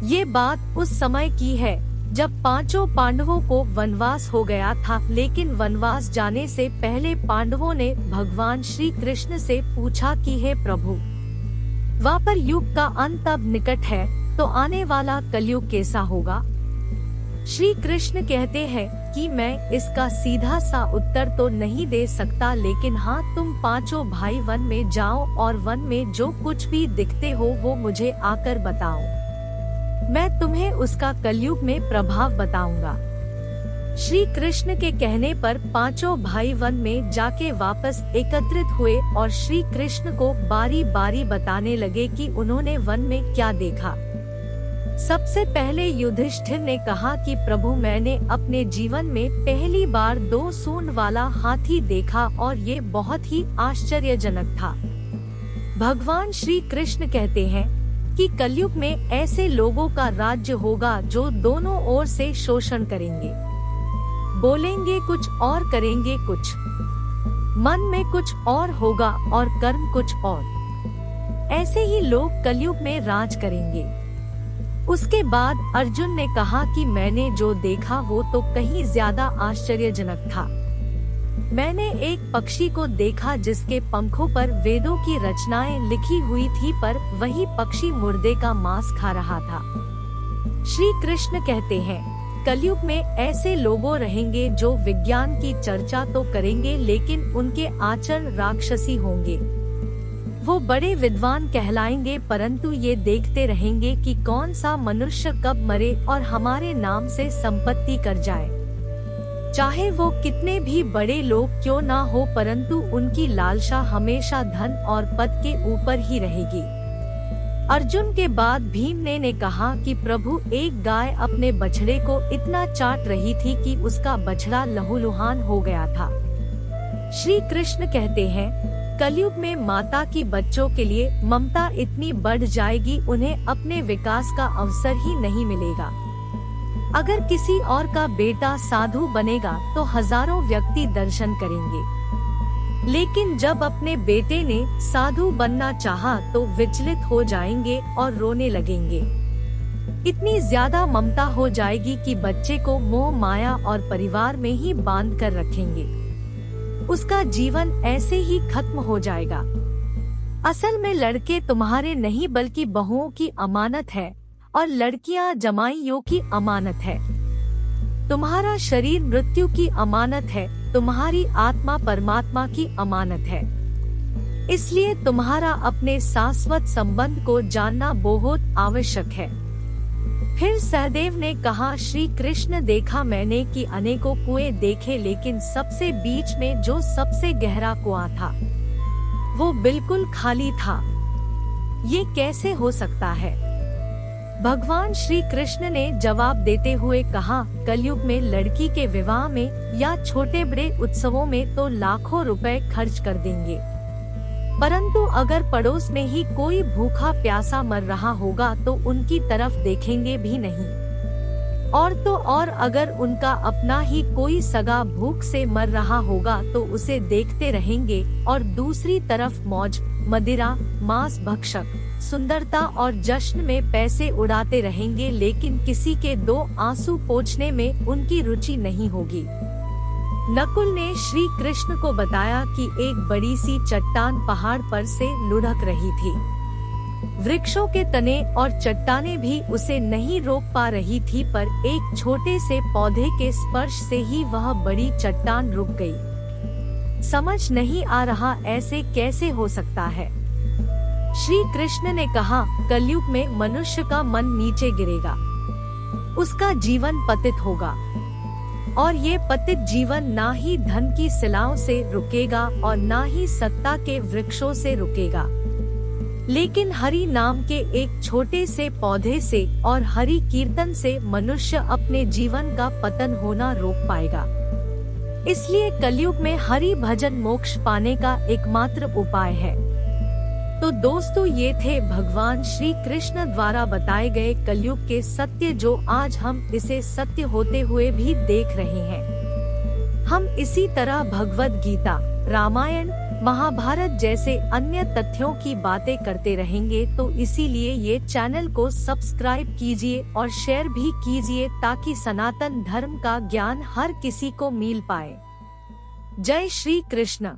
ये बात उस समय की है जब पांचों पांडवों को वनवास हो गया था, लेकिन वनवास जाने से पहले पांडवों ने भगवान श्री कृष्ण से पूछा कि हे प्रभु, द्वापर युग का अंत अब निकट है, तो आने वाला कलयुग कैसा होगा? श्री कृष्ण कहते हैं कि मैं इसका सीधा सा उत्तर तो नहीं दे सकता, लेकिन हाँ, तुम पांचों भाई वन में जाओ और वन में जो कुछ भी दिखते हो वो मुझे आकर बताओ। मैं तुम्हें उसका कलयुग में प्रभाव बताऊंगा। श्री कृष्ण के कहने पर पांचों भाई वन में जाके वापस एकत्रित हुए और श्री कृष्ण को बारी बारी बताने लगे कि उन्होंने वन में क्या देखा। सबसे पहले युधिष्ठिर ने कहा कि प्रभु, मैंने अपने जीवन में पहली बार 2 सूंड वाला हाथी देखा और ये बहुत ही आश्चर्यजनक था। भगवान श्री कृष्ण कहते हैं कि कलयुग में ऐसे लोगों का राज्य होगा जो दोनों ओर से शोषण करेंगे, बोलेंगे कुछ और करेंगे कुछ, मन में कुछ और होगा और कर्म कुछ और। ऐसे ही लोग कलयुग में राज करेंगे। उसके बाद अर्जुन ने कहा कि मैंने जो देखा वो तो कहीं ज्यादा आश्चर्यजनक था। मैंने एक पक्षी को देखा जिसके पंखों पर वेदों की रचनाएं लिखी हुई थी, पर वही पक्षी मुर्दे का मांस खा रहा था। श्री कृष्ण कहते हैं कलयुग में ऐसे लोगों रहेंगे जो विज्ञान की चर्चा तो करेंगे, लेकिन उनके आचरण राक्षसी होंगे। वो बड़े विद्वान कहलाएंगे, परंतु ये देखते रहेंगे कि कौन सा मनुष्य कब मरे और हमारे नाम से संपत्ति कर जाए। चाहे वो कितने भी बड़े लोग क्यों ना हो, परंतु उनकी लालसा हमेशा धन और पद के ऊपर ही रहेगी। अर्जुन के बाद भीम ने कहा कि प्रभु, एक गाय अपने बछड़े को इतना चाट रही थी कि उसका बछड़ा लहूलुहान हो गया था। श्री कृष्ण कहते हैं कलयुग में माता की बच्चों के लिए ममता इतनी बढ़ जाएगी, उन्हें अपने विकास का अवसर ही नहीं मिलेगा। अगर किसी और का बेटा साधु बनेगा तो हजारों व्यक्ति दर्शन करेंगे, लेकिन जब अपने बेटे ने साधु बनना चाहा तो विचलित हो जाएंगे और रोने लगेंगे। इतनी ज्यादा ममता हो जाएगी कि बच्चे को मोह माया और परिवार में ही बांध कर रखेंगे। उसका जीवन ऐसे ही खत्म हो जाएगा। असल में लड़के तुम्हारे नहीं बल्कि बहुओं की अमानत है और लड़कियां जमाइयों की अमानत है। तुम्हारा शरीर मृत्यु की अमानत है, तुम्हारी आत्मा परमात्मा की अमानत है। इसलिए तुम्हारा अपने शाश्वत संबंध को जानना बहुत आवश्यक है। फिर सहदेव ने कहा श्री कृष्ण, देखा मैंने कि अनेकों कुएं देखे, लेकिन सबसे बीच में जो सबसे गहरा कुआं था वो बिल्कुल खाली था। ये कैसे हो सकता है? भगवान श्री कृष्ण ने जवाब देते हुए कहा, कलयुग में लड़की के विवाह में या छोटे बड़े उत्सवों में तो लाखों रुपए खर्च कर देंगे, परंतु अगर पड़ोस में ही कोई भूखा प्यासा मर रहा होगा तो उनकी तरफ देखेंगे भी नहीं। और तो और अगर उनका अपना ही कोई सगा भूख से मर रहा होगा तो उसे देखते रहेंगे और दूसरी तरफ मौज, मदिरा, मांस भक्षक, सुंदरता और जश्न में पैसे उड़ाते रहेंगे, लेकिन किसी के 2 आंसू पोंछने में उनकी रुचि नहीं होगी। नकुल ने श्री कृष्ण को बताया कि एक बड़ी सी चट्टान पहाड़ पर से लुढ़क रही थी। वृक्षों के तने और चट्टानें भी उसे नहीं रोक पा रही थी, पर एक छोटे से पौधे के स्पर्श से ही वह बड़ी चट्टान रुक गई। समझ नहीं आ रहा ऐसे कैसे हो सकता है। श्री कृष्ण ने कहा, कलयुग में मनुष्य का मन नीचे गिरेगा, उसका जीवन पतित होगा, और ये पतित जीवन ना ही धन की शिलाओं से रुकेगा और ना ही सत्ता के वृक्षों से रुकेगा, लेकिन हरि नाम के एक छोटे से पौधे से और हरि कीर्तन से मनुष्य अपने जीवन का पतन होना रोक पाएगा। इसलिए कलयुग में हरि भजन मोक्ष पाने का एकमात्र उपाय है। तो दोस्तों, ये थे भगवान श्री कृष्ण द्वारा बताए गए कलयुग के सत्य, जो आज हम इसे सत्य होते हुए भी देख रहे हैं। हम इसी तरह भगवद गीता, रामायण, महाभारत जैसे अन्य तथ्यों की बातें करते रहेंगे, तो इसीलिए ये चैनल को सब्सक्राइब कीजिए और शेयर भी कीजिए ताकि सनातन धर्म का ज्ञान हर किसी को मिल पाए। जय श्री कृष्ण।